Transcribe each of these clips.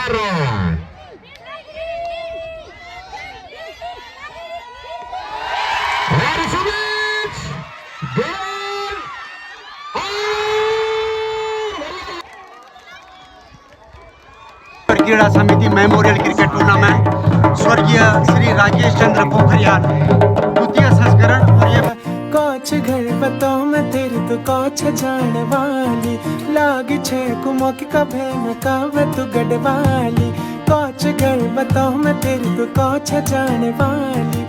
क्रीडा समिति memorial cricket tournament स्वर्गीय श्री राजेश चंद्र पोखरियाल द्वितीय संस्करण। और ये कोच घर बताओ मैं तेरी तो कोच जाने वाली लाग छे कुमक का भेन का मैं तू गढ़वाली कोच घर बताओ मैं तेरी तो कोच जाने वाली।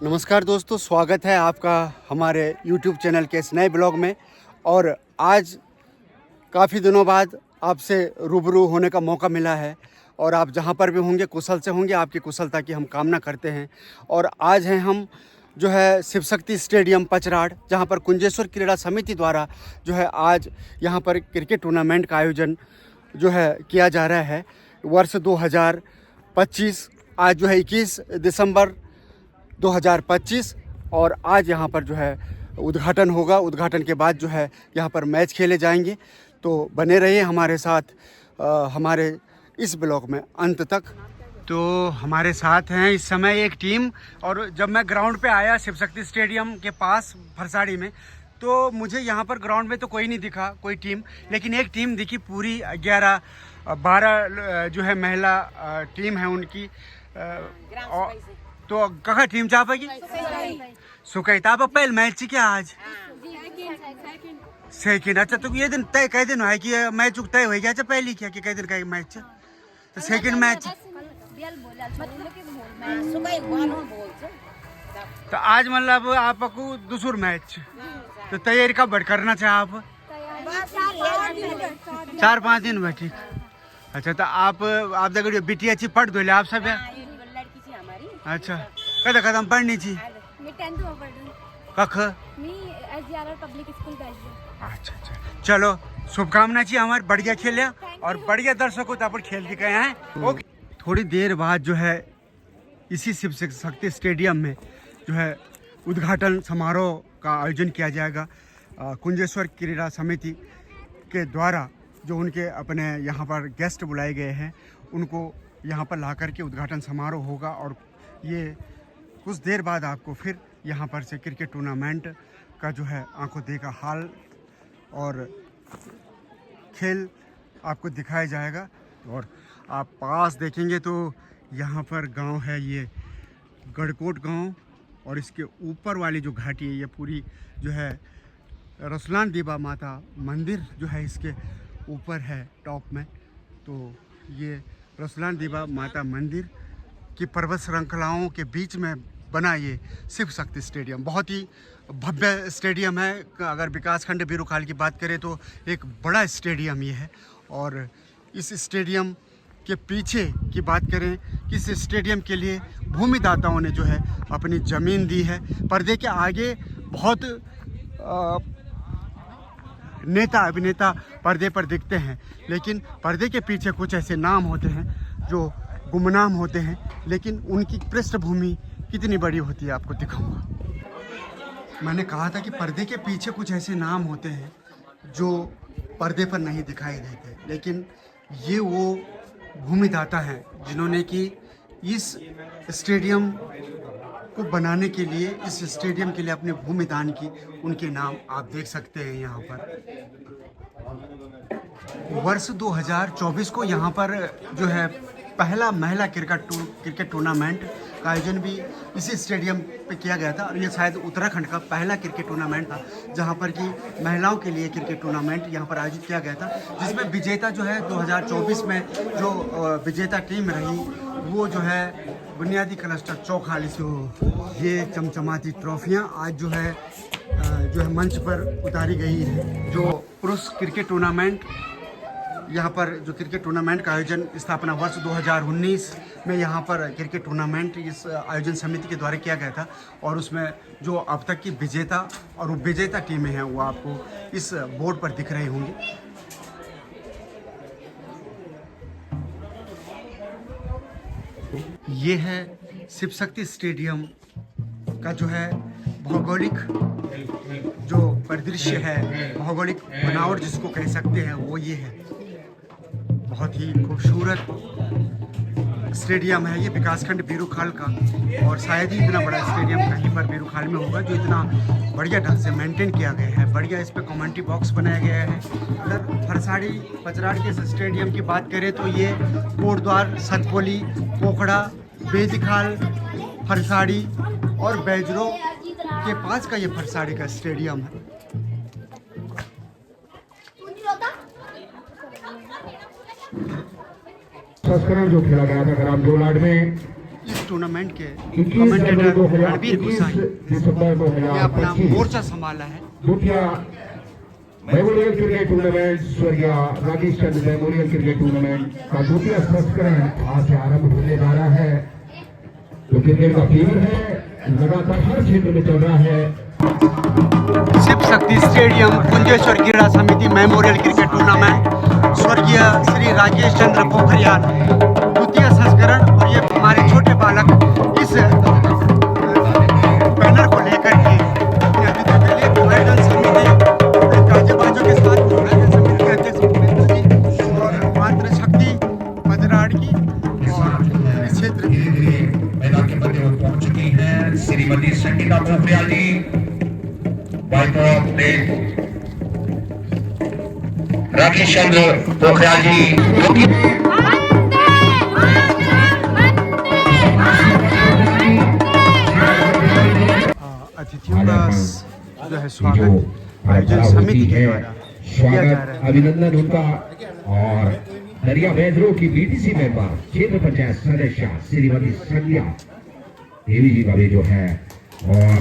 नमस्कार दोस्तों, स्वागत है आपका हमारे YouTube चैनल के इस नए ब्लॉग में। और आज काफ़ी दिनों बाद आपसे रूबरू होने का मौका मिला है और आप जहाँ पर भी होंगे कुशल से होंगे, आपकी कुशलता की हम कामना करते हैं। और आज हैं हम जो है शिव शक्ति स्टेडियम पचराड़, जहाँ पर कुंजेश्वर क्रीड़ा समिति द्वारा जो है आज यहाँ पर क्रिकेट टूर्नामेंट का आयोजन जो है किया जा रहा है वर्ष 2025। आज जो है 21 दिसंबर 2025 और आज यहाँ पर जो है उद्घाटन होगा। उद्घाटन के बाद जो है यहाँ पर मैच खेले जाएंगे। तो बने रहिए हमारे साथ हमारे इस ब्लॉग में अंत तक। तो हमारे साथ हैं इस समय एक टीम। और जब मैं ग्राउंड पे आया शिव शक्ति स्टेडियम के पास फरसाड़ी में, तो मुझे यहाँ पर ग्राउंड में तो कोई नहीं दिखा, कोई टीम। लेकिन एक टीम दिखी, पूरी 11-12 जो है महिला टीम है उनकी। तो कहाँ टीम चापेगी सुकई ताप पहले मैच क्या आज सेकंड। अच्छा, तो ये दिन तय कई दिन है कि मैच तय हो गया? पहली क्या कि कई दिन का मैच तो सेकंड मैच। तो आज मतलब आपको दूसर मैच तो तैयारी कब करना चाहे आप? 4-5 दिन में। ठीक। अच्छा, तो आप देखो बिटिया अच्छी पढ़ दो आप सब। अच्छा, कदा कदम पढ़नी थी कख पब्लिक स्कूल। अच्छा, चलो शुभकामना चाहिए हमारे, बढ़िया खेले और बढ़िया दर्शकों तो अपन खेल दिखाए हैं। ओके। थोड़ी देर बाद जो है इसी शिव शक्ति स्टेडियम में जो है उद्घाटन समारोह का आयोजन किया जाएगा। कुंजेश्वर क्रीड़ा समिति के द्वारा जो उनके अपने यहाँ पर गेस्ट बुलाए गए हैं उनको यहाँ पर ला करके उद्घाटन समारोह होगा। और ये कुछ देर बाद आपको फिर यहाँ पर से क्रिकेट टूर्नामेंट का जो है आंखों देखा हाल और खेल आपको दिखाया जाएगा। और आप पास देखेंगे तो यहाँ पर गांव है, ये गढ़कोट गांव। और इसके ऊपर वाली जो घाटी है ये पूरी जो है रसलान देवा माता मंदिर जो है इसके ऊपर है टॉप में। तो ये रसलान देवा माता मंदिर की पर्वत श्रृंखलाओं के बीच में बना ये शिव शक्ति स्टेडियम बहुत ही भव्य स्टेडियम है। अगर विकासखंड बीरूखाल की बात करें तो एक बड़ा स्टेडियम ये है। और इस स्टेडियम के पीछे की बात करें, इस स्टेडियम के लिए भूमिदाताओं ने जो है अपनी ज़मीन दी है। पर्दे के आगे बहुत नेता अभिनेता पर्दे पर दिखते हैं, लेकिन पर्दे के पीछे कुछ ऐसे नाम होते हैं जो गुमनाम होते हैं, लेकिन उनकी पृष्ठभूमि कितनी बड़ी होती है आपको दिखाऊंगा। मैंने कहा था कि पर्दे के पीछे कुछ ऐसे नाम होते हैं जो पर्दे पर नहीं दिखाई देते, लेकिन ये वो भूमिदाता हैं जिन्होंने कि इस स्टेडियम को बनाने के लिए, इस स्टेडियम के लिए अपने भूमि दान की। उनके नाम आप देख सकते हैं यहाँ पर। वर्ष 2024 को यहाँ पर जो है पहला महिला क्रिकेट टूर्नामेंट का आयोजन भी इसी स्टेडियम पे किया गया था। और ये शायद उत्तराखंड का पहला क्रिकेट टूर्नामेंट था जहाँ पर कि महिलाओं के लिए क्रिकेट टूर्नामेंट यहाँ पर आयोजित किया गया था, जिसमें विजेता जो है 2024 में जो विजेता टीम रही वो जो है बुनियादी क्लस्टर चौखाली से हो। ये चमचमाती ट्रॉफियाँ आज जो है मंच पर उतारी गई है। जो पुरुष क्रिकेट टूर्नामेंट यहाँ पर जो क्रिकेट टूर्नामेंट का आयोजन स्थापना वर्ष 2019 में यहाँ पर क्रिकेट टूर्नामेंट इस आयोजन समिति के द्वारा किया गया था। और उसमें जो अब तक की विजेता और उपविजेता टीमें हैं वो आपको इस बोर्ड पर दिख रही होंगी। ये है शिव शक्ति स्टेडियम का जो है भौगोलिक जो परिदृश्य है, भौगोलिक बनावट जिसको कह सकते हैं वो ये है। बहुत ही खूबसूरत स्टेडियम है ये विकासखंड बीरूखाल का, और शायद ही इतना बड़ा स्टेडियम कहीं पर बीरूखाल में होगा जो इतना बढ़िया ढंग से मेंटेन किया गया है। बढ़िया इस पर कम्युनिटी बॉक्स बनाया गया है। अगर फरसाड़ी पचराड़ के स्टेडियम की बात करें तो ये कोटद्वार, सतपुली, पोखड़ा, बेदीखाल, फरसाड़ी और बैजरो के पास का ये फरसाड़ी का स्टेडियम है। संस्करण जो खेला गया था ग्राम जोलाड में, इस टूर्नामेंट के 21 कमेंटेटर दिसंबर रणबीर गोसाई 2025 ने अपना मोर्चा संभाला है। द्वितीय मेमोरियल क्रिकेट टूर्नामेंट स्वर्गीय राकेश चंद्र मेमोरियल क्रिकेट टूर्नामेंट का द्वितीय संस्करण आज से आरंभ होने जा रहा है। जो क्रिकेट का फीवर है लगातार हर क्षेत्र में चल रहा है। शिव शक्ति स्टेडियम कुंजेश्वर क्रीड़ा समिति मेमोरियल क्रिकेट टूर्नामेंट स्वर्गीय श्री राकेश चंद्र पोखरियाल द्वितीय संस्करण। और ये हमारे छोटे बालक इस बैनर को लेकर के अपने अतिथि के लिए आयोजन समिति गाजीबाजों के साथ आयोजन समिति के अध्यक्ष भूपेंद्र जी और मातृशक्ति पजराड़ की और इस क्षेत्र की मैदान के मध्य पहुंच चुकी हैं श्रीमती संगीता पोखरियाल जी, वाइफ ऑफ राकेश चंद्र पोखरियाल जी। अतिथियों का जो है स्वागत आयोजन समिति के द्वारा किया जा रहा है। अभिनंदन उनका और दरिया बैजरो की बीटीसी मेंबर क्षेत्र पंचायत सदस्य श्रीमती संध्या देवी जी का भी जो है, और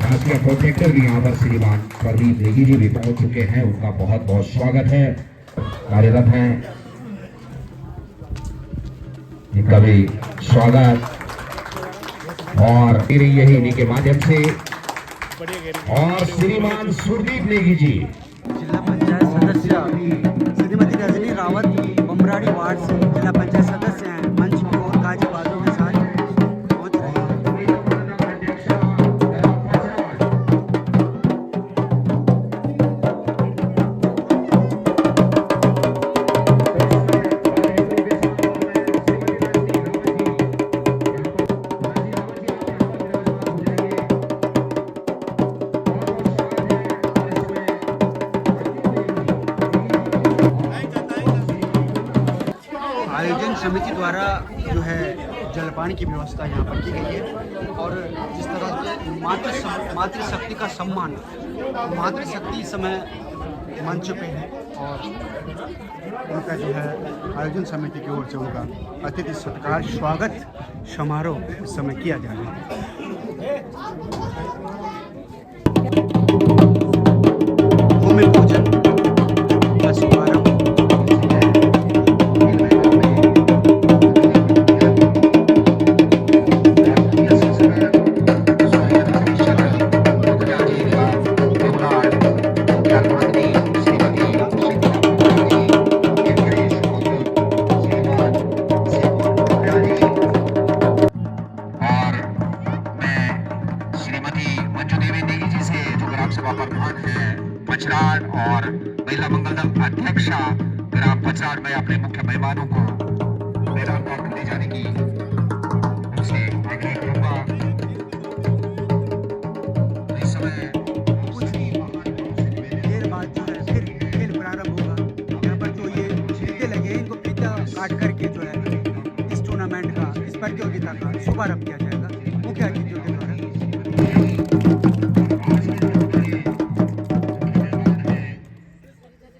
राष्ट्रीय प्रोटेक्टर भी यहाँ पर श्रीमान प्रदीप नेगी जी भी पहुंच चुके हैं। उनका बहुत बहुत स्वागत है, कार्यरत हैं, इनका भी स्वागत। और यही इन्हीं के माध्यम से और श्रीमान सुरदीप नेगी जी जिला पंचायत सदस्य श्रीमती रजनी रावत बमराड़ी वार्ड से जिला पंचायत सदस्य हैं, मंच की ओर गाजीबाजों के साथ पहुंच रहे हैं। आयोजन समिति द्वारा जो है जलपान की व्यवस्था यहाँ पर की गई है। और जिस तरह से मातृशक्ति का सम्मान, मातृशक्ति इस समय मंच पे है और उनका जो है आयोजन समिति की ओर से उनका अतिथि सत्कार स्वागत समारोह इस समय किया जा रहा है। भूमि पूजन का शुभारंभ पचराड़ और महिला मंगल दल अध्यक्षा ग्राम पचराड़ में अपने मुख्य मेहमानों को मैदान पर ले जाने की उनसे आग्रह करूंगा। इस समय कुछ देर बाद जो है फिर खेल प्रारंभ होगा। यहाँ पर जो ये फीते लगे इनको फीता काट करके जो है इस टूर्नामेंट का, इस प्रतियोगिता का शुभारंभ किया जाएगा मुख्य अतिथियों के द्वारा।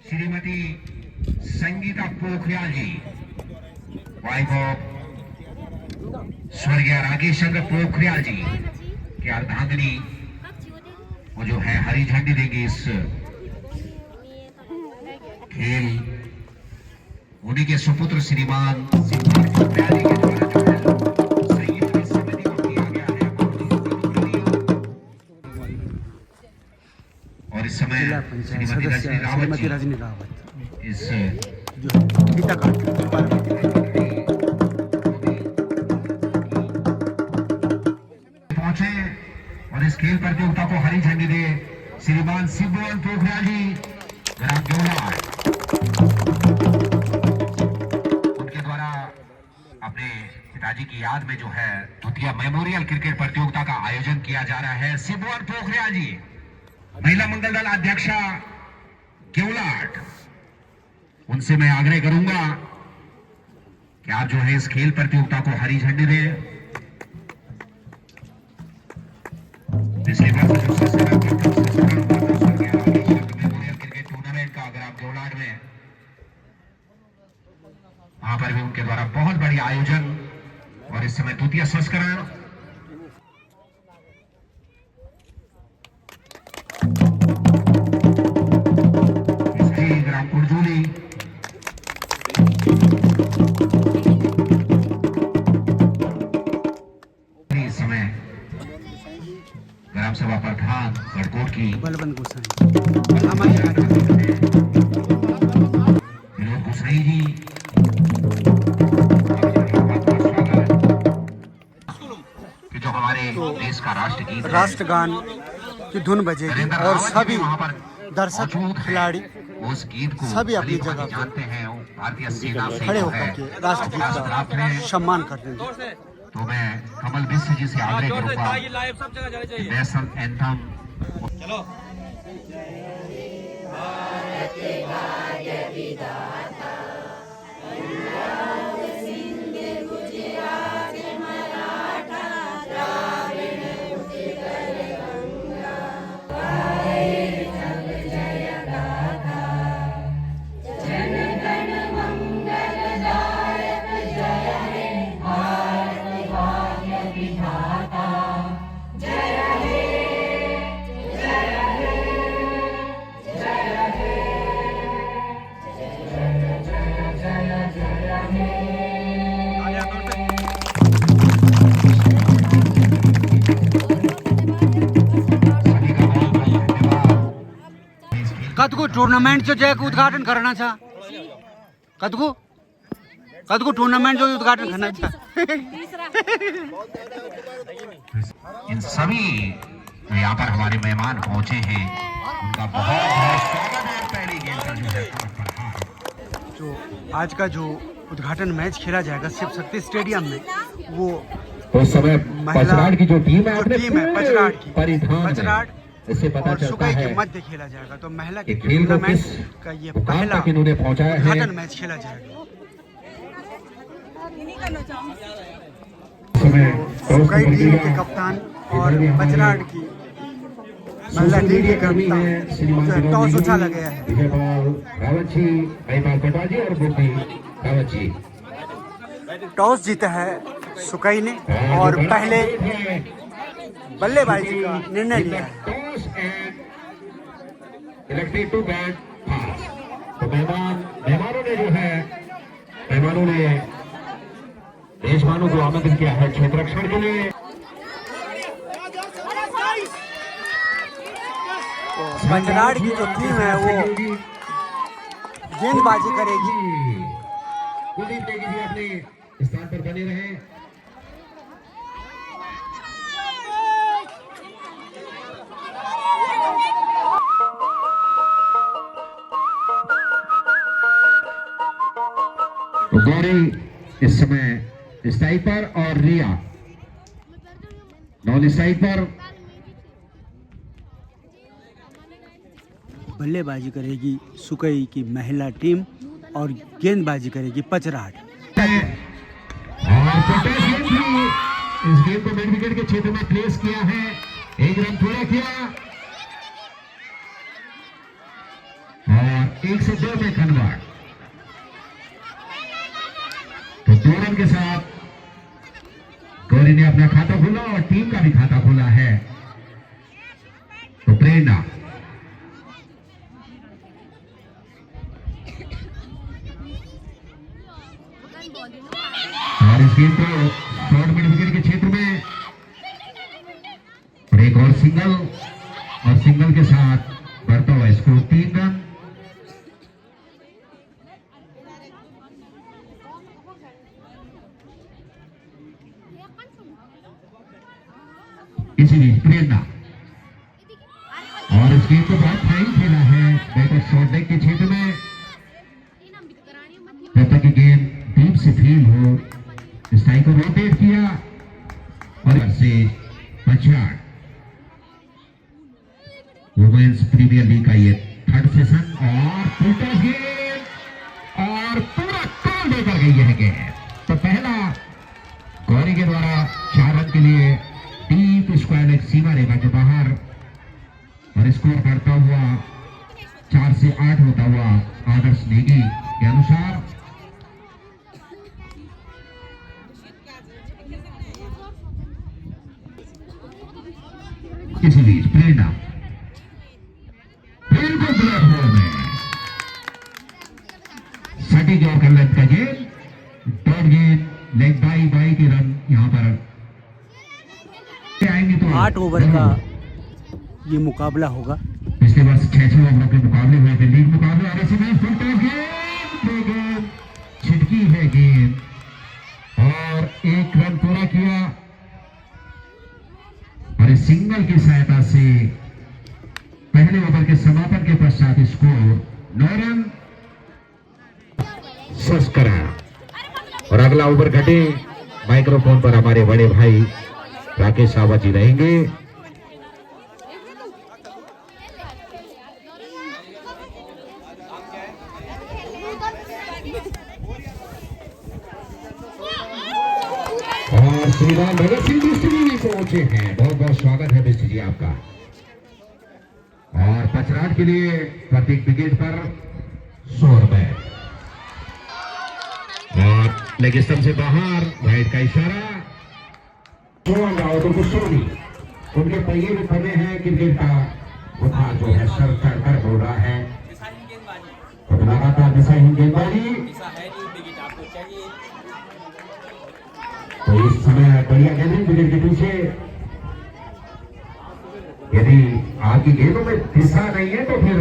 श्रीमती संगीता पोखरियाल जी, वाइफ ऑफ स्वर्गीय राकेश चंद्र पोखरियाल जी की अर्धांगिनी वो जो है हरी झंडी देंगे इस खेल। उन्हीं के सुपुत्र श्रीमान पोखरियाल जी के द्वारा जो है संयुक्त समिति को किया गया है। और इस समय जिला पंचायत सदस्य श्रीमती रजनी रावत इस जो फीता काट पहुंचे और इस खेल प्रतियोगिता को हरी झंडी दे श्रीमान शिवमोहन पोखरियाल जी, ग्राम जोलाड। पिताजी की याद में जो है द्वितीय मेमोरियल क्रिकेट प्रतियोगिता का आयोजन किया जा रहा है। सिबुआन पोखरियाल जी, महिला मंगल दल अध्यक्षा केवलाट, उनसे मैं आग्रह करूंगा कि आप जो है इस खेल प्रतियोगिता को हरी झंडी दें। पिछले वर्ष जो मेमोरियल क्रिकेट टूर्नामेंट का, अगर आप केवलाट में, वहां पर भी उनके द्वारा बहुत बढ़िया आयोजन और इस समय द्वितीय संस्करण। ग्राम कुरजूली इस समय ग्राम सभा प्रधान गढ़कोट की बलवंत विनोद गोसाई जी, कि जो हमारे देश का राष्ट्रगीत है, राष्ट्रगान की धुन बजेगी और सभी वहां पर दर्शक खिलाड़ी उस गीत को सभी अपनी भली भांति जगह जानते हैं। वो भारतीय सेना से खड़े जो होकर है के राष्ट्रगीत का सम्मान करते हैं। तो मैं कमल विश्व जी से आग्रह करूंगा नेशनल एंथम कतको टूर्नामेंट जो जय उद्घाटन करना था, कतको टूर्नामेंट जो उद्घाटन करना था। इन सभी जो यहाँ पर हमारे मेहमान पहुंचे हैं, उनका बहुत बहुत स्वागत है। पहली गेम का जो है जो आज का जो उद्घाटन मैच खेला जाएगा शिव शक्ति स्टेडियम में, वो उस समय पचराट की जो टीम है, पचराट की पचराट इससे पता और चलता सुकई है के मध्य खेला जाएगा। तो महिला के खेल को किस का ये मुकाम पहला तक इन्होंने पहुंचाया है। उद्घाटन मैच खेला जाएगा। सुकई टीम के कप्तान और पचराट की महिला टीम के कप्तान टॉस उछाला गया है। रावत जी, महिपाल कटवाजी और बुद्धि रावत जी। टॉस जीता है सुकई ने और पहले बल्लेबाजी का निर्णय लिया है। तो मेहमानों ने जो है, मेहमानों ने मेजबानों को आमंत्रित किया है क्षेत्र रक्षण के लिए। पचराट की जो टीम है वो गेंदबाजी करेगी। कुलदीप नेगी जी अपने स्थान पर बने रहे। गौरी इस समय स्नाइपर और रिया नॉन स्नाइपर। बल्लेबाजी करेगी सुकई की महिला टीम और गेंदबाजी करेगी पचराट। और इस गेम को मिड विकेट के क्षेत्र में प्लेस किया है, एक रन पूरा किया और 1 से 2 में कन्वर्ट। तो 2 रन के साथ गौरी ने अपना खाता खोला और टीम का भी खाता खोला है। तो प्रेरणा और इस गेम को शॉर्ट मिड विकेट के क्षेत्र में और एक और सिंगल के साथ बढ़ता हुआ स्कोर 3 रन। इसी बीच प्रेरणा और इस गेम को बहुत फाइन खेला है बैटर शॉर्ट लेग के क्षेत्र में। जब तक गेंद डीप से फील्ड हो, इस साई को रोटेट किया और से पछाड़ वुमेन्स प्रीमियर लीग का ये थर्ड सेशन और फुल गेम और पूरा टॉल लेकर गई है गेम। तो पहला गौरी के द्वारा 4 रन के लिए डीप स्क्वायर लेग सीमा रेखा के बाहर और स्कोर बढ़ता हुआ 4 से 8 होता हुआ आदर्श नेगी के अनुसार। इसी बीच प्रेरणा बिल्कुल ब्लॉक बॉल में सटीक और कलर का game dot game leg bye के रन यहां पर आएंगे तो 8 ओवर का ये मुकाबला होगा। पिछले वर्ष 6 ओवरों के मुकाबले हुए थे लीग मुकाबले और इसी में फुल टॉस गेम छिटकी है गेंद और 1 रन पूरा किया और इस सिंगल की सहायता से पहले ओवर के समापन के पश्चात स्कोर 9 रन स्वस्थ कराया। और अगला ओवर घटे माइक्रोफोन पर हमारे बड़े भाई राकेश रावत जी रहेंगे। और श्रीमान भगत सिंह मिस्त्री पहुंचे हैं, बहुत बहुत स्वागत है मिस्त्री जी आपका। और पचराट के लिए प्रत्येक विकेट पर 100 रुपए और लेग स्टंप से बाहर वाइड का इशारा। तो सोनी उनके पहिए भी फटे हैं, क्रिकेट का बुखार जो है सर कर हो रहा है। तो लगातार दिशाहीन गेंदबाजी तो इस समय बढ़िया गेंदिंग विकेट के पीछे। यदि आपकी गेंदों में दिशा नहीं है तो फिर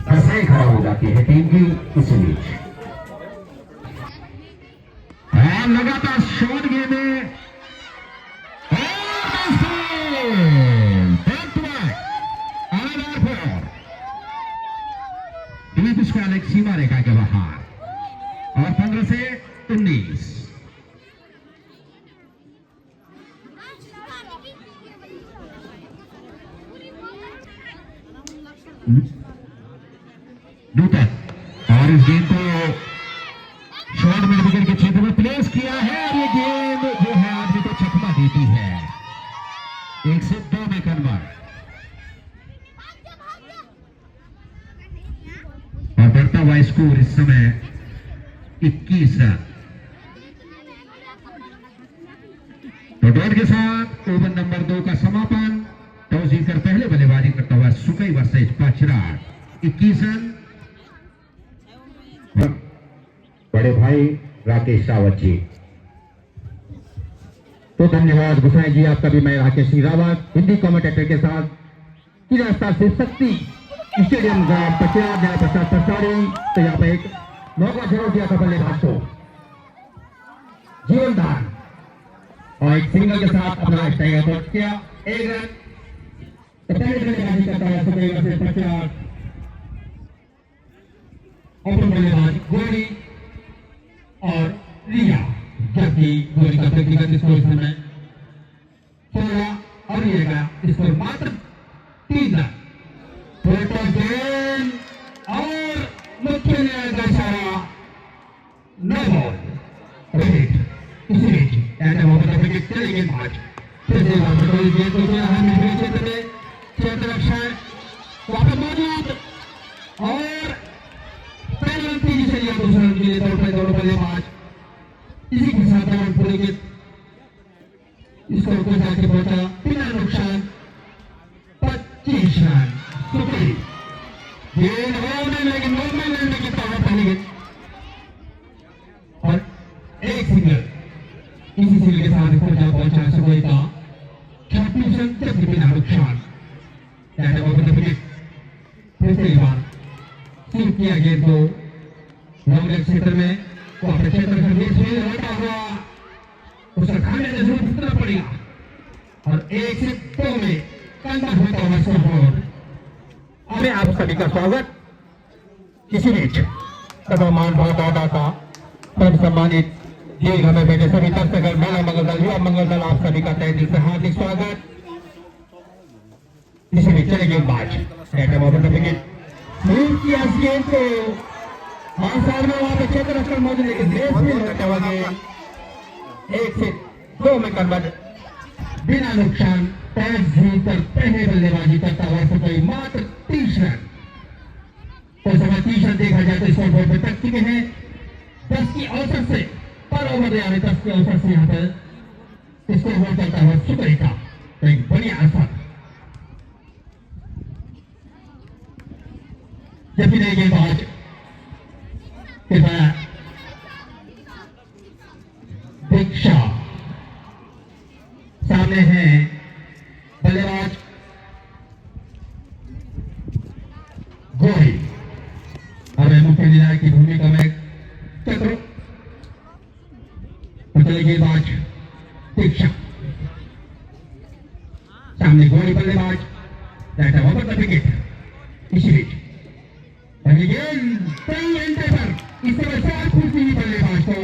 दशा ही खराब हो जाती है टीम की। इसी बीच लगातार शॉट गेंदें सीमा रेखा के बाहर और 15 से 19। नूतन और इस गेंद को शॉर्ट मिड विकेट के क्षेत्र में प्लेस किया है और ये गेंद जो है आदमी को चकमा देती है। 1 से 2 में कन्वर्ट और बढ़ता हुआ स्कोर इस समय 21 रन। तो डॉट के साथ ओवर नंबर 2 का समापन। टॉस जीतकर पहले बल्लेबाजी करता हुआ सुकई वर्सेज पचराट 21 रन। बड़े भाई राकेश रावत जी। तो धन्यवाद गुसाई जी आपका भी। मैं राकेश सिंह रावत हिंदी कमेंटेटर के साथ किला स्टार से शक्ति स्टेडियम ग्राम पचराट जहाँ प्रसाद प्रसारी। तो यहाँ पे एक मौका जरूर दिया था बल्लेबाज को जीवन दान और एक सिंगल के साथ अपना स्ट्राइक किया 1 रन। तो पहले बल्लेबाजी करता है सुकई वर्सेज पचराट। ओपन बल्लेबाज गोरी और रिया, जबकि गोरी का व्यक्तिगत स्कोर इस समय 16 और रिया का स्कोर मात्र 3 रन। गेंद और मुख्य न्याय का इशारा 9 बॉल रेड। इसी बीच विकेट चलेंगे मैच फिर से गेंद को दिया है मिड क्षेत्र में क्षेत्र रक्षण वापस मौजूद और पहले रन तेजी से लिया दूसरे रन के लिए दोनों बल्लेबाज। इसी के साथ रन पूरे के स्कोर को जाके पहुंचा बिना नुकसान 25 रन। सुकई गेंद होने लेकिन नॉर्मल लेने की तरह पहली गेंद और एक सिंगल। इसी सिंगल के साथ स्कोर जा पहुंचा सुकई का 36 रन जबकि बिना नुकसान। फिर से बार सिंह किया गेंद को लॉन्ग लेग क्षेत्र में वापस क्षेत्र का बीच में लौटा हुआ उसका खाने में जरूर फुटना पड़ेगा और 1 से 2 में कन्वर्ट होता हुआ स्कोर। अरे आप सभी का स्वागत। इसी बीच सभामान भगदादा का सर्व सम्मानित जी हमें बेटे सभी दर्शक मेला मंगल दल युवा मंगल दल आप सभी का तहे दिल से हार्दिक स्वागत। इसी में चले गेंदबाज गेंद को आंसर में वहां पे क्षेत्र रखकर मौजूद लेकिन रेस में लौटे हुआ गेंद 1 से 2 में कन्वर्ट बिना नुकसान टॉस जीतकर पहले बल्लेबाजी करता हुआ सुपई मात्र 30 रन। तो समय 30 रन देखा जाए तो स्कोर बोर्ड पर तक चुके हैं 10 की औसत से पर ओवर यानी 10 की औसत से यहाँ पर स्कोर बोर्ड करता हुआ सुपई का तो एक बढ़िया असर जब भी नहीं गेंदबाज कृपया दीक्षा सामने है बल्लेबाज गोरी हमें मुख्य निर्णायक की भूमिका में चक्र चले गेंदबाज दीक्षा सामने गोरी बल्लेबाज डाटा ओवर द विकेट इसी बीच पहली गेंद सही एंटर पर इस समय 4 खुशी हुई बल्लेबाज को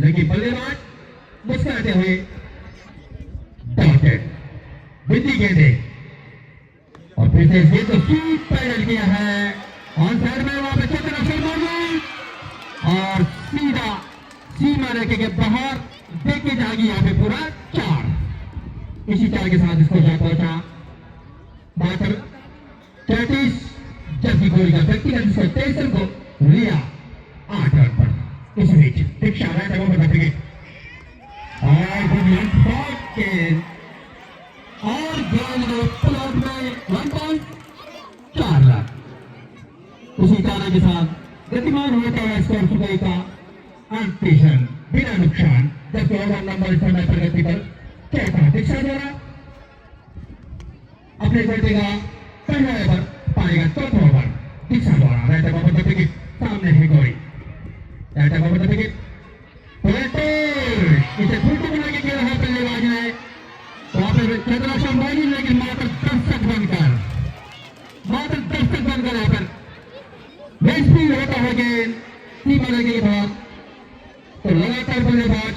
लेकिन बल्लेबाज मुस्कुराते हुए डॉटेड बिंदी गेंदे और फिर से इस गेंद को स्वीप पैडल किया है ऑन साइड में वहां पे चक्र अफसर मौजूद और सीधा सीमा रेखे के बाहर देखे जाएगी यहाँ पे पूरा 4 इसी 4 के साथ इसको जा पहुंचा मात्र 34 जबकि गोली का व्यक्तिगत इसको 23 रन को लिया 8 रन पर इस बीच दीक्षा राइट ओवर द विकेट और गेंद और गेंद प्लॉट में 1.4 रन उसी चारे के साथ गतिमान होता है स्कोर सुबह का 38 रन बिना नुकसान जबकि ओवर नंबर समय प्रगति पर चौथा दीक्षा द्वारा अपने बेटे का पहला ओवर पाएगा चौथा ओवर दीक्षा द्वारा राइट ओवर द विकेट सामने है Gauri right over the wicket इसे फुलटू बना के खेला है बल्लेबाज ने वहां पर चंद्रा संभाली लेकिन मात्र दर्शक बनकर यहाँ पर बेस्पीड होता है गेंद सीमा लगे के बाद तो लगातार बल्लेबाज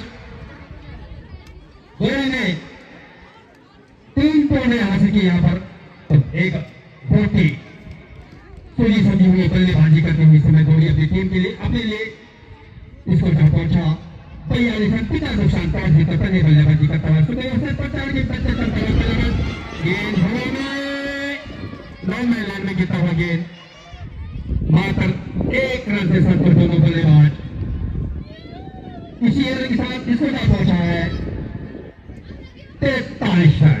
गोरे ने 3 पौने हासिल किए यहाँ पर तो एक बहुत ही सोची समझी हुई बल्लेबाजी करते हुए समय गोरी अपनी टीम के लिए अपने लिए इसको जहां पहुंचा 42 रन पिता नुकसान टॉस जीतकर पहले बल्लेबाजी करता हुआ सुबह अवसर पर 4 के बच्चे चलता हुआ बल्लेबाज गेंद हवा में लॉन्ग मैदान में गिरता हुआ गेंद मात्र 1 रन से संतुष्ट दोनों बल्लेबाज इसी रन के साथ इसको जहां पहुंचा है 43 रन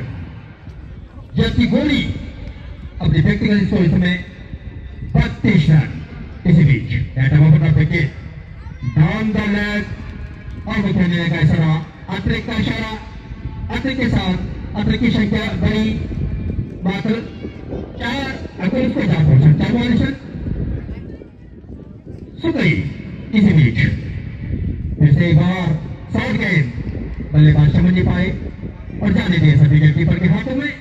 जबकि गोली अपने व्यक्तिगत स्कोर में 32 रन इसी बीच डाटा over the wicket down the leg और वो खेलने का इशारा अतिरिक्त का इशारा अतिरिक्त के साथ अतिरिक्त की संख्या बड़ी मात्र 4 अगर उसको जा पहुंचा 4 वाले सुधरी इसी बीच फिर से एक बार शॉर्ट गेंद बल्लेबाज समझ नहीं पाए और जाने दिए सभी कीपर के हाथों में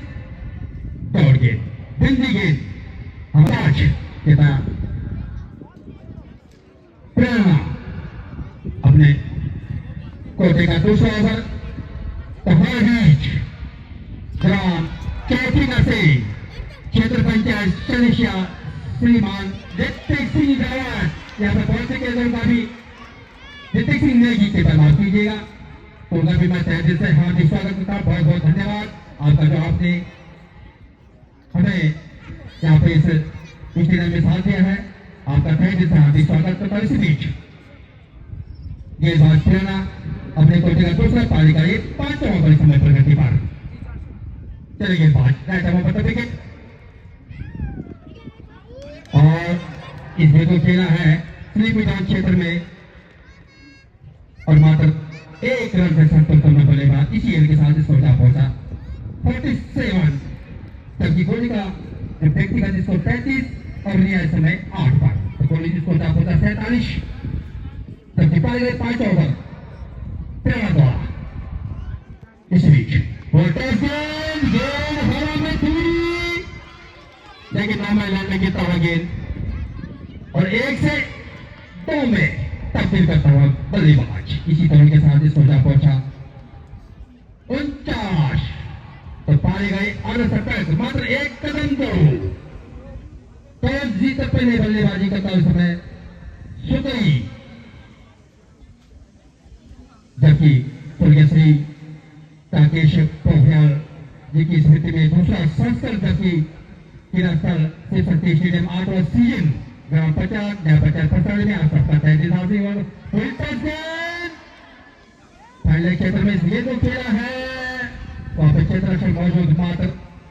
दौड़ गेंद बिंदी गेंद हमाज के बाद प्रेरणा अपने कोटे का दूसरा ओवर तहरीज ग्राम चौथी नशे क्षेत्र पंचायत सदस्य श्रीमान ऋतिक सिंह रावत यहाँ पर पहुंचने के लिए काफी ऋतिक सिंह नेगी के पर माफ कीजिएगा तो उनका भी मैं तहे दिल से हार्दिक स्वागत करता हूँ बहुत बहुत धन्यवाद आपका जो आपने हमें यहाँ पे इस स्टेडियम में साथ दिया है आपका तहे दिल से हार्दिक स्वागत करता हूँ इसी बीच गेंदबाज प्रेरणा अपने कोटे का दूसरा पारी का ये 5वां ओवर समय प्रगति पर चले गेंदबाज राइट ओवर पर विकेट और इस गेंद को खेला है स्लिप मैदान क्षेत्र में और मात्र 1 रन से संतुष्ट होने बल्लेबाज इसी गेंद के साथ इसको जा पहुंचा 47 जबकि गोली का व्यक्तिगत स्कोर 35 और रिया समय 8 पर तो गोली जिसको जा पहुंचा 47 जबकि पारी गए 5 ओवर प्रेरणा द्वारा इस बीच गेंद हवा में थी लेकिन नाम ऐलान में गिरता हुआ गेंद और 1 से 2 में तब्दील करता हुआ बल्लेबाज इसी दौड़ के साथ इसको जा पहुंचा 49 तो पारे गए 68 मात्र एक कदम दो टॉस जीत पहले बल्लेबाजी करता उस समय सुगई जबकि पुलकेश्वरी राकेश पोखरियाल जी की स्मृति में दूसरा संस्करण जबकि किरास्तर से शक्ति स्टेडियम 8वां सीजन ग्राम 50 नया 50 प्रसारण में आसपास का 33 और पहले क्षेत्र में ये तो खेला है वहां पर क्षेत्र रक्षक मौजूद मात्र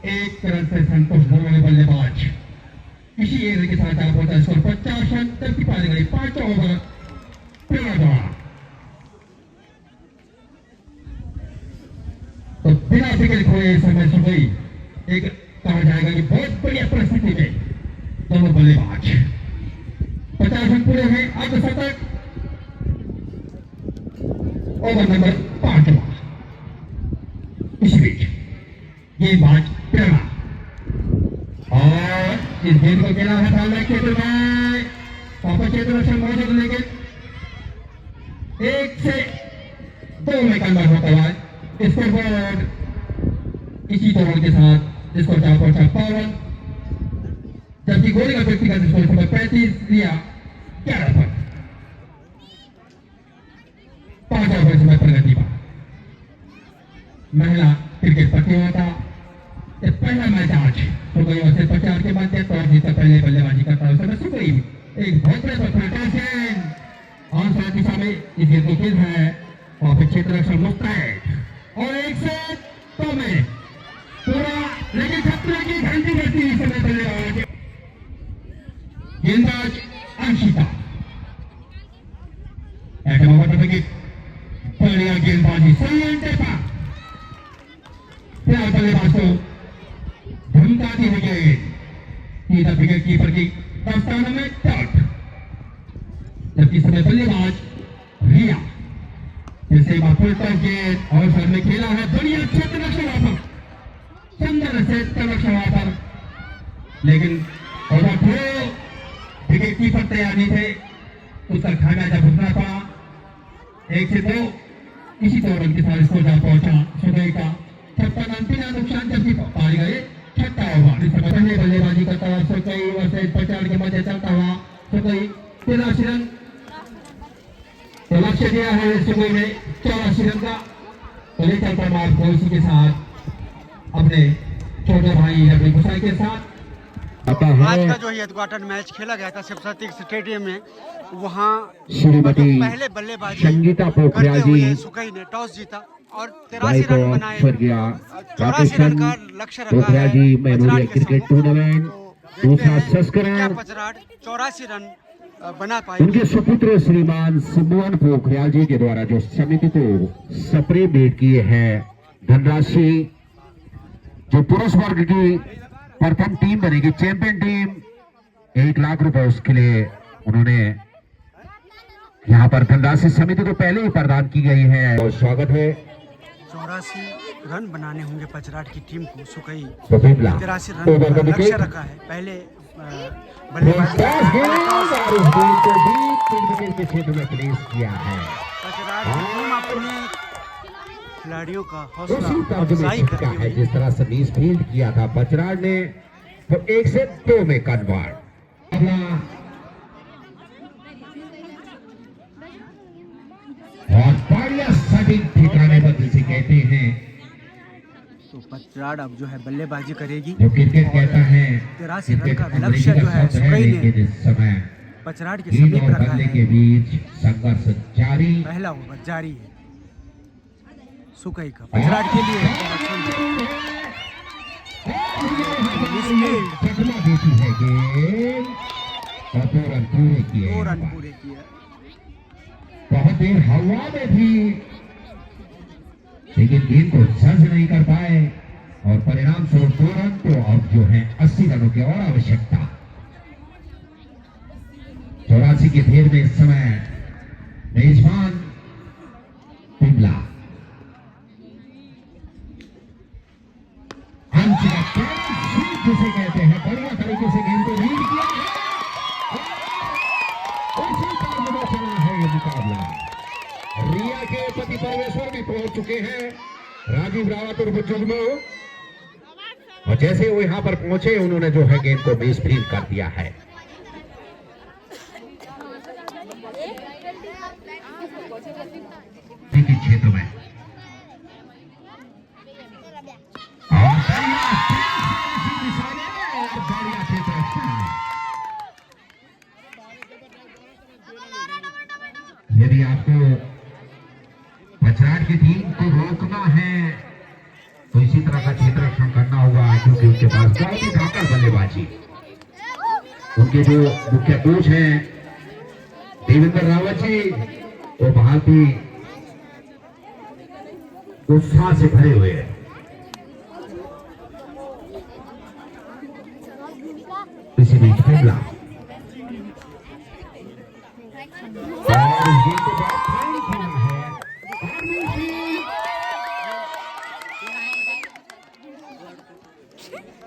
एक रन से संतोष वाले बल्लेबाज इसी एरिया के साथ आप होता है स्कोर 50 रन तक की पारी गई 5 ओवर प्रेरणा द्वारा तो बिना विकेट खोए समय सुगई एक कहा जाएगा कि बहुत बढ़िया परिस्थिति में दोनों बल्लेबाज 50 रन पूरे हैं अब शतक ओवर नंबर 5 इस बीच गेंदबाज प्रेरणा और इस गेंद को खेला है डालने क्षेत्र में वापस क्षेत्र रक्षण मौजूद लेकिन 1 से 2 में कन्वर्ट होता है स्कोरबोर्ड इसी दौड़ के साथ इसको जा पहुंचा पवन जबकि गोली का व्यक्तिगत स्कोर समय 35 दिया 11 पर 5 ओवर समय प्रगति पर महिला क्रिकेट प्रतियोगिता पहला मैच आज सुगई और से 50 के बाद टॉस जीता पहले बल्लेबाजी करता है समय सुगई एक बहुत बड़े पर आंसर दिशा में इस गेंद को खेल है और फिर क्षेत्र रक्षण मुस्तैद और 1 से 2 में पूरा लेकिन खतरे की घंटी बजती इस समय बल्लेबाज गेंदबाज अंशिता बढ़िया गेंदबाजी सही अंडे पर फिलहाल बल्लेबाज को धमकाती हुई गेंद सीधा विकेट कीपर की दस्तानों में टच जबकि समय बल्लेबाज रिया जैसे फुल टॉस गेंद और सर में खेला है बढ़िया क्षेत्र रक्षण वापर सुंदर से रक्षण वापर लेकिन ओवर थ्रो विकेट कीपर तैयार नहीं थे उसका खामियाजा भुगतना पड़ा 1 से 2 इसी दौरान के साथ स्कोर जा पहुंचा सुगई का 56 रन बिना नुकसान जबकि पारी गए 6वां ओवर इस समय पहले बल्लेबाजी करता हुआ सुगई वर्सेस 50 के मध्य चलता हुआ सुगई 83 रन तो लक्ष्य दिया है सुगई ने 84 रन का तो लेकर परमार को इसी के साथ अपने छोटे भाई अपने गुसाई के साथ आज का जो ये उद्घाटन मैच खेला गया था शिवशक्ति स्टेडियम में वहाँ श्रीमती पहले बल्लेबाजी संगीता पोखरियाल जी सुगई ने टॉस जीता और 83 रन बनाए 84 रन का लक्ष्य रखा पोखरियाल है जी मेमोरियल क्रिकेट टूर्नामेंट दूसरा संस्करण 84 रन बना पाए उनके सुपुत्र श्रीमान सिमोन पोखरियाल जी के द्वारा जो समिति को सप्रे भेंट किए हैं धनराशि जो पुरुष वर्ग की प्रथम टीम बनेगी चैंपियन टीम 1 लाख रुपए उसके लिए उन्होंने यहाँ पर धनराशि समिति को पहले ही प्रदान की गई है और स्वागत है 84 रन बनाने होंगे पचराट की टीम को सुकई तो 83 रन का लक्ष्य रखा है पहले के क्षेत्र में प्लेस किया है पचराट की टीम अपने खिलाड़ियों का उसी हौसला तर्ज में अफजाई चुका करती है हुई जिस तरह से मिस फील्ड किया था बचराड़ ने तो 1 से 2 में कन्वर्ट और बढ़िया सटीक ठिकाने पर जिसे कहते हैं तो पचराड़ अब जो है बल्लेबाजी करेगी जो क्रिकेट कहता है 83 रन का लक्ष्य जो है सुकई ने इस समय पचराड़ के गेंद समीप और रखा बल्ले है के बीच संघर्ष जारी पहला ओवर जारी है सुकई का पचराड़ के लिए चकमा देती है गेंद और 2 रन पूरे किए 2 रन पूरे किए बहुत देर हवा में थी लेकिन गेंद को सर्ज नहीं कर पाए और परिणाम स्वरूप 2 रन तो अब जो है 80 रनों की और आवश्यकता 84 की घेर में इस समय मेजबान पिंगला जिसे कहते हैं बढ़िया तरीके से गेंद को रीड किया है उसी पर चला है देखिए पति परमेश्वर भी पहुंच चुके हैं, राजीव रावत और जुगनू। और जैसे वो यहाँ पर पहुंचे उन्होंने जो है गेंद को मिसफील्ड कर दिया है। क्षेत्र में और बढ़िया क्षेत्र। यदि आपको पचराट की टीम को रोकना है तो इसी तरह का क्षेत्र रक्षण करना होगा, क्योंकि उनके पास बहुत ही ताकत बल्लेबाजी। उनके जो मुख्य कोच हैं देवेंद्र रावत जी, वो बहुत ही उत्साह से भरे हुए हैं। इसी बीच पिंगला और ये तो बहुत फाइन खेला है।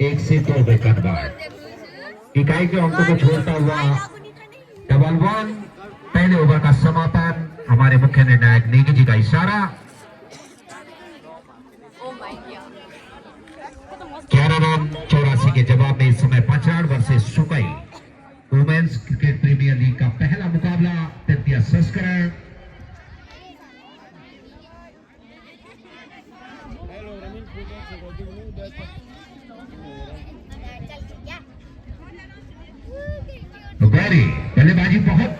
एक से दो विकेट बाद इकाई के अंकों को छोड़ता हुआ डबल वन। पहले ओवर का समापन। हमारे मुख्य निर्णायक नेगी जी का इशारा। 11 रन 84 के जवाब में इस समय पचराट वर्सेस सुकई वुमेन्स क्रिकेट प्रीमियर लीग का पहला मुकाबला, तृतीय संस्करण। बल्लेबाजी बहुत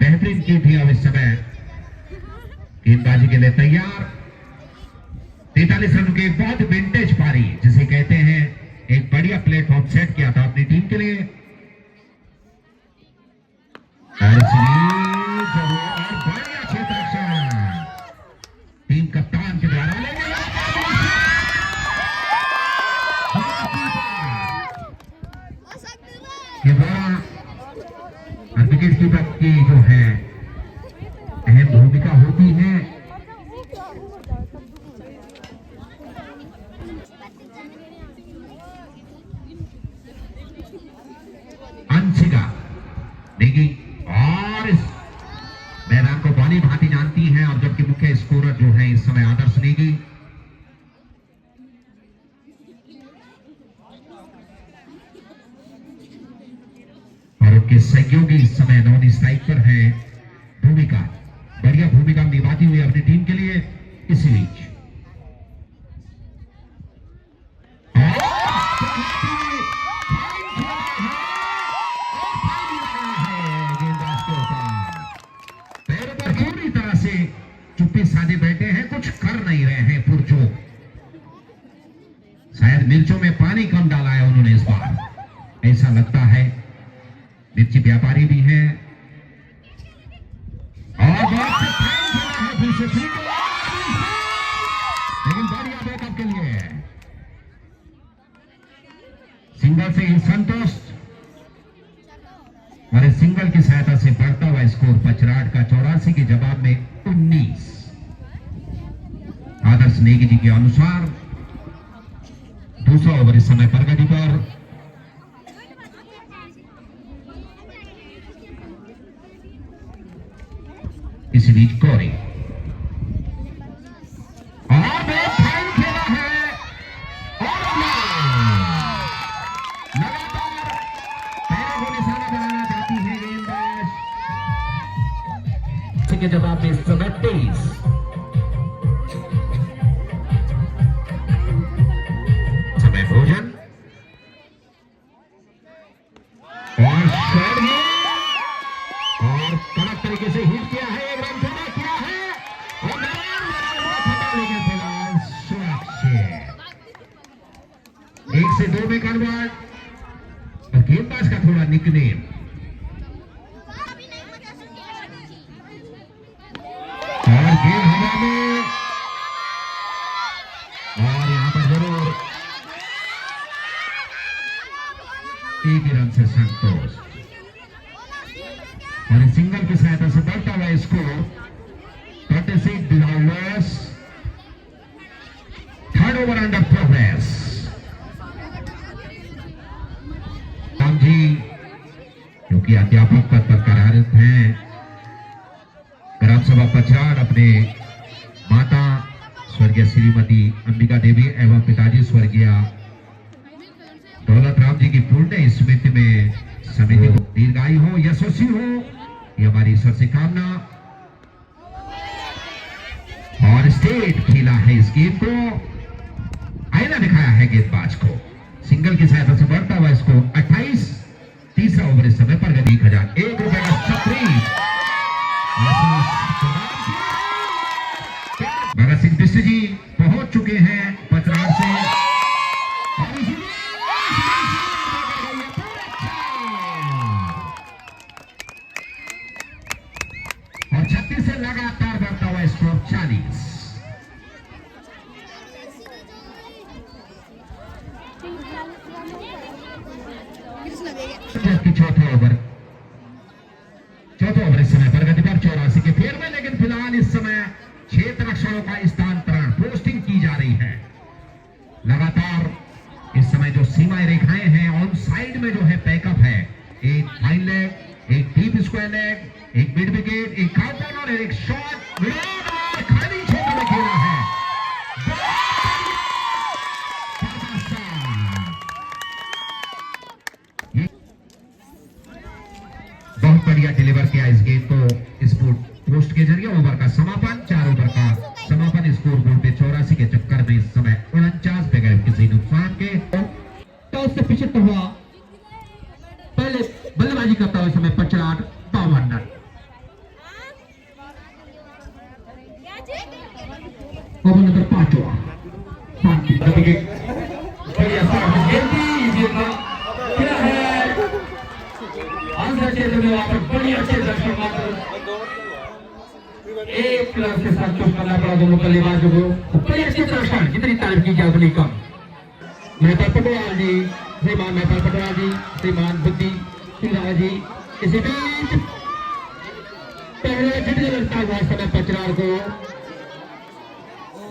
बेहतरीन की थी। अब इस समय गेंदबाजी के लिए तैयार। 43 रन के बाद विंटेज पारी जिसे कहते हैं, एक बढ़िया प्लेटफॉर्म सेट किया था अपनी टीम के लिए। और बढ़िया क्षेत्र टीम कप्तान के द्वारा विकेट कीपर की जो है अहम भूमिका होती है। अंशिका नेगी और इस मैदान को बाली भांति जानती हैं, और जबकि मुख्य स्कोरर जो है इस समय आदर्श नेगी। और उनके सहयोगी इस समय नॉन स्ट्राइक पर है। भूमिका बढ़िया भूमिका निभाती हुई अपनी टीम के लिए। इसी बीच पूरी तरह से चुप्पी साधे बैठे हैं, कुछ कर नहीं रहे हैं पुरजोर। शायद मिर्चों में पानी कम डाला है उन्होंने इस बार, ऐसा लगता है। मिर्ची व्यापारी भी है और लेकिन बढ़िया बैकअप के लिए सिंगल से ही संतुष्ट, और इस सिंगल की सहायता से बढ़ता हुआ स्कोर पचराट का 84 के जवाब में 19। आदर्श नेगी जी के अनुसार दूसरा ओवर इस समय प्रगति पर। इसी बीच कोरी और फाइन खेला है और लगातार पैरों को निशाना बनाना चाहती है गेंदबाज। के जवाब में 37। समय भोजन और शॉट है और कड़क तरीके से हिट किया है। एक रन थोड़ा किया है और लेकिन फिलहाल सुरक्षित। 1 से 2 में कन्वर्ट। और गेंदबाज का थोड़ा निकनेम और गेंद हवा में, और यहां पर जरूर एक ही रन से संतोष। और सिंगल की सहायता से बढ़ता हुआ score 36 without loss. Third over under progress. Ram ji जो कि अध्यापक पद पर कार्यरत हैं, ग्राम सभा पचराट अपने माता स्वर्गीय श्रीमती अंबिका देवी एवं पिताजी स्वर्गीय दौलत राम जी की पुण्य स्मृति में समिति को दीर्घायु हो, यशस्वी हो, ये हमारी ईश्वर से कामना। और स्टेट खेला है इस गेम को, आईना दिखाया है गेंदबाज को, सिंगल की सहायता से बढ़ता हुआ इसको 28। तीसरा ओवर इस समय पर 1001 रुपए का छतरी भगत सिंह बिष्ट जी पहुंच चुके हैं पचरार से और 36 से लगातार बढ़ता हुआ स्कोर 40। चौथा ओवर इस समय प्रगति पर 84 के फेर में, लेकिन फिलहाल इस समय क्षेत्र रक्षकों का स्थानांतरण पोस्टिंग की जा रही है। लगातार इस समय जो सीमाएं रेखाएं हैं ऑन साइड में जो है पैकअप है, एक फाइन लेग, एक डीप स्क्वायर लेग, एक मिड विकेट, एक खास कॉर्नर, एक शॉट और खाली क्षेत्र में खेला है। बहुत बढ़िया डिलीवर किया इस गेंद को स्पोर्ट पोस्ट के जरिए। ओवर का समापन, 4 ओवर का समापन, स्कोर बोर्ड पे 84 के चक्कर में इस समय 49 बगैर किसी नुकसान के। टॉस से पिछड़ हुआ पहले बल्लेबाजी करता हुआ समय 55 52 रन। ओवर नंबर 5वां क्षेत्र में वहां पर बढ़िया क्षेत्र एक प्लस के साथ चूक करना पड़ा दोनों बल्लेबाजों को। बढ़िया क्षेत्र रक्षण, जितनी तारीफ की जाए उतनी कम। मेहता पटवाल जी, श्रीमान मेहता पटवाल जी, श्रीमान बुद्धि सिंह जी, इसी बीच पहले झटके लगता हुआ समय पचरार को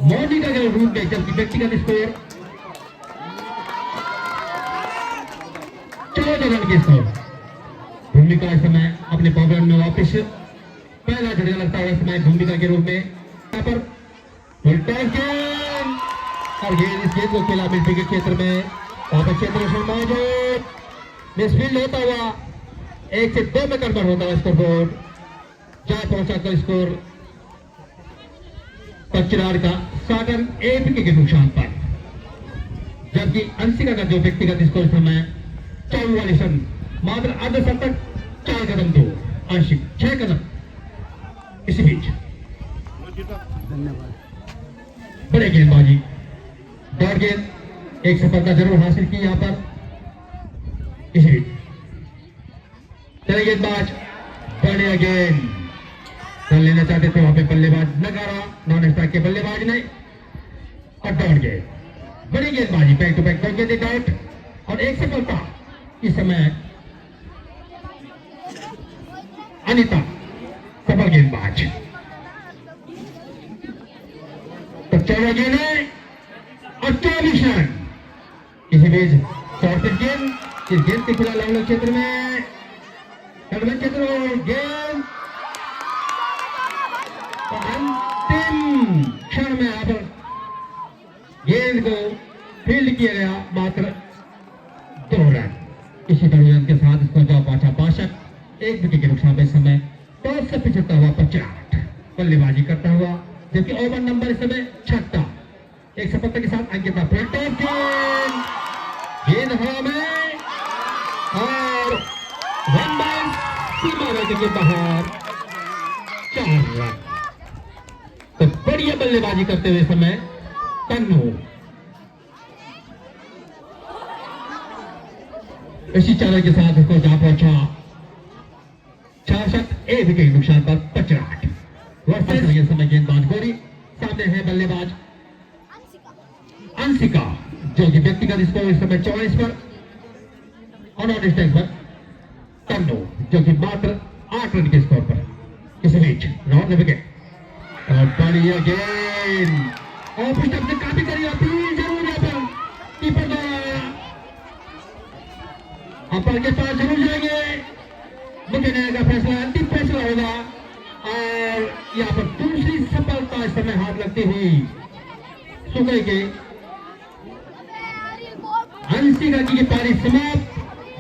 मोदी का जो रूप में, जबकि व्यक्तिगत स्कोर 14 रन के स्कोर। भूमिका इस समय अपने पॉकेट में वापस, पहला झटका लगता है इस समय भूमिका के रूप में। यहाँ पर गेंद और गेंद इस गेंद को खेला मिडफील्ड के क्षेत्र में, वापस क्षेत्र में मौजूद मिसफील्ड होता हुआ 1 से 2 में कन्वर्ट होता हुआ स्कोर बोर्ड जहां पहुंचा कर स्कोर पचरार का 7 रन 1 विकेट के नुकसान पर, जबकि अंशिका का जो व्यक्तिगत स्कोर समय 44 रन, मात्र अर्धशतक 4 कदम 2, आंशिक 6 कदम। इसी बीच बड़े गेंदबाजी, दौड़ गेंद, एक सफलता जरूर हासिल की यहां पर। इसी बीच चले गेंदबाज, बढ़िया गेंद कर लेना चाहते थे वहां पे बल्लेबाज नगारा, नॉन स्ट्राइक के बल्लेबाज ने, और दौड़ गेंद, बड़ी गेंदबाजी, बैक टू बैक दौड़ गेंद आउट और एक सफलता। इस समय अनिता सफल गेंदबाज, तो 14 गेंद है और 24 रन। इसी बीच शॉर्ट गेंद, इस गेंद के खिलाफ लॉन्ग क्षेत्र में क्षेत्र गेंद अंतिम क्षण में यहाँ पर गेंद को फील्ड किया गया, मात्र 2 रन। इसी दरमियान के साथ इसको जवाब पहुंचा 62, 1 विकेट के नुकसान में समय टॉस से पिछड़ता हुआ 55 बल्लेबाजी करता हुआ, जबकि ओवर नंबर इस समय 6, एक सफलता के साथ अंकिता गेंद हवा में और 1 बाउंड सीमा रेखा के बाहर 4 रन। तो बढ़िया बल्लेबाजी करते हुए समय कन्नू इसी चालक के साथ इसको जहां पहुंचा 66, 1 विकेट नुकसान पर 55। वर्सेस समय गेंदबाज गोरी, सामने है बल्लेबाज अंशिका, जो कि व्यक्तिगत स्कोर इस समय 44 पर और नॉन स्ट्राइक पर कन्नू, जो कि मात्र 8 रन के स्कोर पर। इस बीच नॉन विकेट और बढ़िया गेंद और पिस्टन से काफी करी अपील जरूर यहाँ पर कीपर द्वारा, अंपायर के पास जरूर जाएंगे, मुख्य न्याय का फैसला अंतिम फैसला होगा और यहाँ पर दूसरी सफलता इस समय हाथ लगती हुई सुकई के अंशिका जी की पारी समाप्त,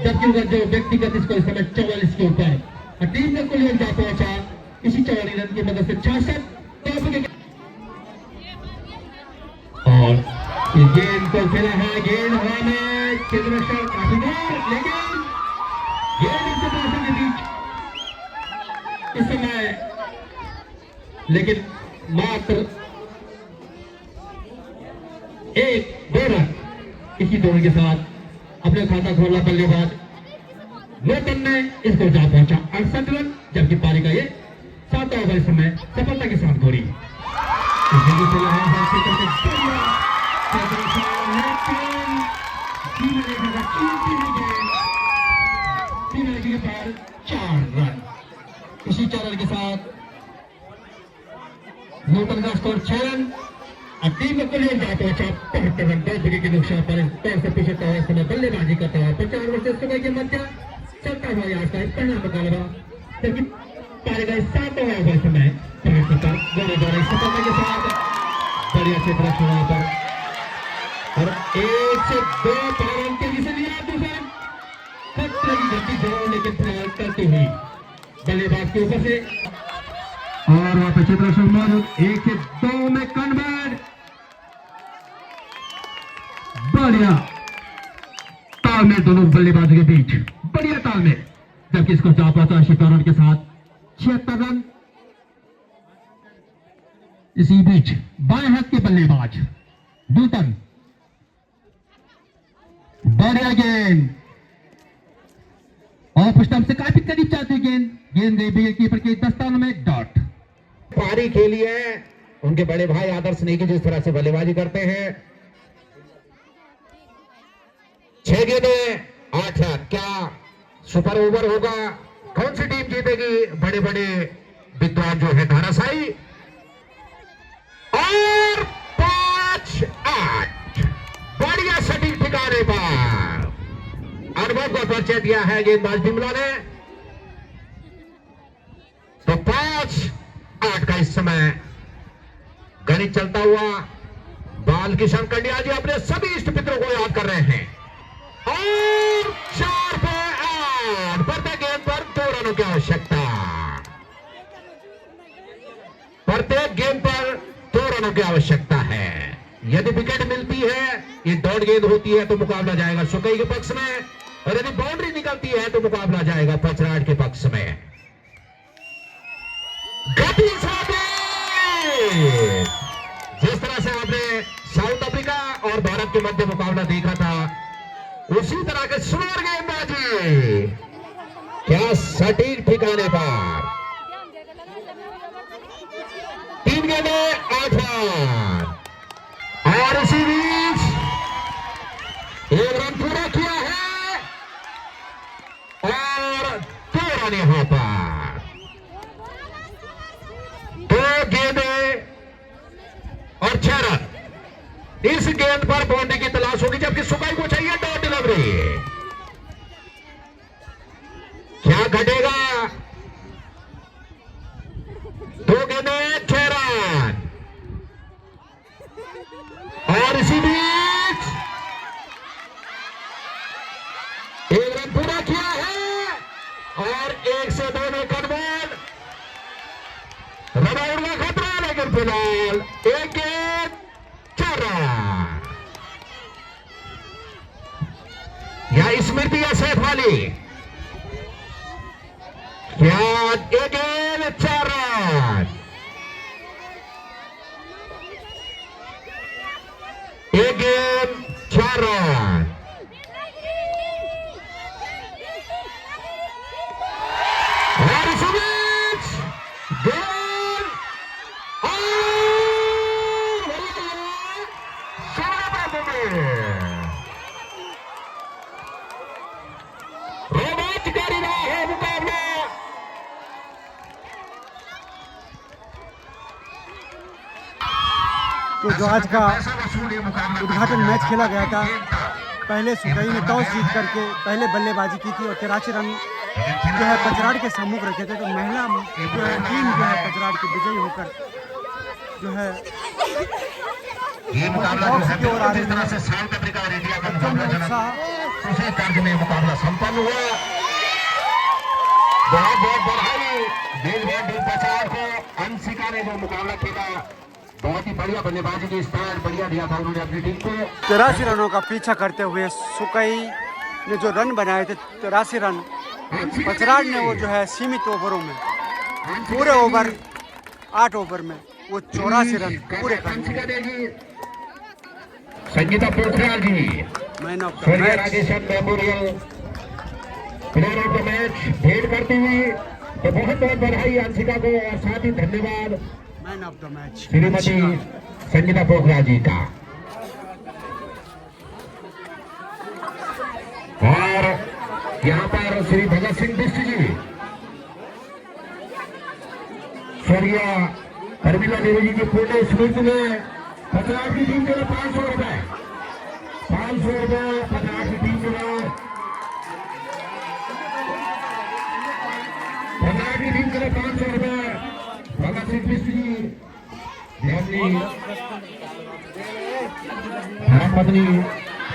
जबकि उनका जो व्यक्तिगत इसको इस समय 44 के ऊपर और टीम में कुल जा पहुंचा इसी 44 रन की मदद से 66 और इस गेंद को खेला है, गेंद हवा में चंद्रशेखर काफी दूर, लेकिन गेंद इससे दर्शक के बीच इस समय, लेकिन मात्र 1-2 रन इसी दौड़ के साथ अपने खाता खोला बल्लेबाज नूतन ने इसको जा पहुंचा 68 रन, जबकि पारी का ये 7वां ओवर इस समय सफलता के साथ घोड़ी पर 4 रन। इसी 4 रन के साथ नूतन का स्कोर 6 रन और टीम में कुल जा पहुंचा 75 रन। 2 विकेट के नुकसान पर तौर से पीछे तौर समय बल्लेबाजी करता हुआ 50 वर्ष सुबह के मध्य चलता हुआ आज का परिणाम मुकाबला, जबकि पारी का 7वां ओवर समय प्रगति पर गोरे द्वारा सफलता के साथ बढ़िया क्षेत्र चुनाव पर और 1 से 2 रन तेजी से लिया, दूसरा खतरे की गति जोड़ लेकिन फिलहाल करती हुई बल्लेबाज के ऊपर से और वहां पे चित्र मौजूद 1 से 2 में कन्वर्ट, बढ़िया तालमेल दोनों बल्लेबाजों के बीच, बढ़िया तालमेल, जबकि इसको जा पहुंचा 76 रन के साथ 76 रन। इसी बीच बाएं हाथ के बल्लेबाज नूतन, बढ़िया गेंद ऑफ स्टंप से काफी करीब जाती गेंद, गेंद गई विकेट कीपर के दस्तानों में डॉट। पारी खेली है उनके बड़े भाई आदर्श नेगी जिस तरह से बल्लेबाजी करते हैं। 6 गेंदें 8 रन, क्या सुपर ओवर होगा? कौन सी टीम जीतेगी? बड़े बड़े विद्वान जो है धाराशाही और 5-8 बढ़िया सटीक ठिकाने पर अनुभव का परिचय दिया है गेंदबाज बिमला ने। तो 5-8 का इस समय गणित चलता हुआ बाल किशन कंडिया जी अपने सभी इष्ट मित्रों को याद कर रहे हैं और 4 पे 8 प्रत्येक गेंद पर 2 रनों की आवश्यकता, प्रत्येक गेंद पर 2 रनों की आवश्यकता है। यदि विकेट मिलती है, ये डॉट गेंद होती है तो मुकाबला जाएगा सुकई के पक्ष में, और यदि बाउंड्री निकलती है तो मुकाबला जाएगा पचराट के पक्ष में। गति जिस तरह से आपने साउथ अफ्रीका और भारत के मध्य मुकाबला देखा था, उसी तरह के सुंदर गेंदबाजी, क्या सटीक ठिकाने पर 3 गेंदें 8 रन और इसी बीच 1 रन पूरा किया है और 2 रन यहां पर, 2 गेंदें और 6 रन। इस गेंद पर बाउंड्री की तलाश होगी, जबकि सुकई को चाहिए डॉट डिलीवरी। क्या घटेगा? 2 गेंदें 6 रन और इसी बीच 1 रन पूरा किया है और 1 से 2 में कन्वर्ट, रन का खतरा, लेकिन फिलहाल 1 गेंद 4 रन। या स्मृति या सैफ वाली, क्या 1 गेंद 4 रन, 1 गेंद 4 रन और इस बीच गेंद रोमांचकारी रहा है मुकाबला। तो जो आज का उद्घाटन मैच खेला गया था, पहले सुकई ने टॉस जीत करके पहले बल्लेबाजी की थी और 83 रन जो है पचराड़ के सम्मुख रखे थे, तो महिला जो है टीम जो है पचराड़ की विजयी होकर जो है ये मुकाबला जो है बिल्कुल जिस तरह से साउथ अफ्रीका और इंडिया का मुकाबला जनक उसी तर्ज में मुकाबला संपन्न हुआ। बहुत बहुत बधाई देशभर पचार को। अंशिका ने जो मुकाबला खेला बहुत ही बढ़िया बल्लेबाजी की स्टाइल बढ़िया दिया था उन्होंने अपनी टीम को। 83 रनों का पीछा करते हुए सुकई ने जो रन बनाए थे 83 रन, पचराड़ ने वो जो है सीमित ओवरों में पूरे ओवर 8 ओवर में वो 84 रन पूरे कर लिए। संगीता पोखरियाल जी मैन ऑफ द स्वर्गीय match. Rajeshan memorial player of the match भेंट करती हुई, तो बहुत बहुत बधाई अंशिका को और साथ ही धन्यवाद man of the match Shrimati Sangeeta Pokhriyal ji का। और यहाँ पर श्री भगत सिंह बिष्ट जी, स्वर्गीय अर्मिला देवी जी की पुण्य स्मृति में पचराड़ की टीम के लिए 500 रुपए 500 रुपए पचराड़ की टीम के लिए, पचराड़ की टीम के लिए 500 रुपए भगत सिंह बिष्ट जी ने अपनी धर्मपत्नी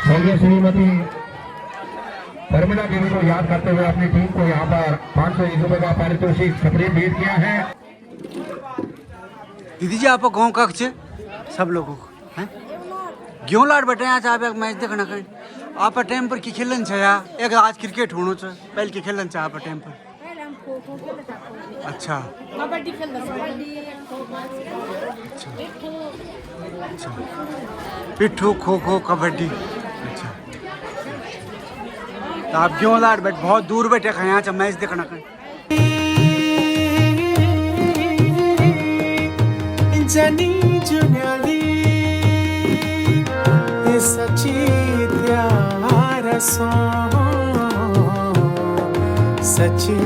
स्वर्गीय श्रीमती अर्मिला देवी को याद करते हुए अपनी टीम को यहाँ पर 501 रुपए का पारितोषिक सप्रेम भेंट किया है। दीदी जी आप गाँव का अच्छे सब लोगों को हैं क्यों लाड बैठे आज आप एक मैच देखना कहीं आप टाइम पर की खेलन छया एक आज क्रिकेट होनो छ पहले की खेलन छा आप टाइम पर। अच्छा कबड्डी खेलता कबड्डी अच्छा पिट्ठू खो खो कबड्डी। अच्छा तो आप क्यों लाड बैठ बहुत दूर बैठे कहीं यहाँ मैच देखना कहीं। जनी जुन्याली सची प्यार सो सची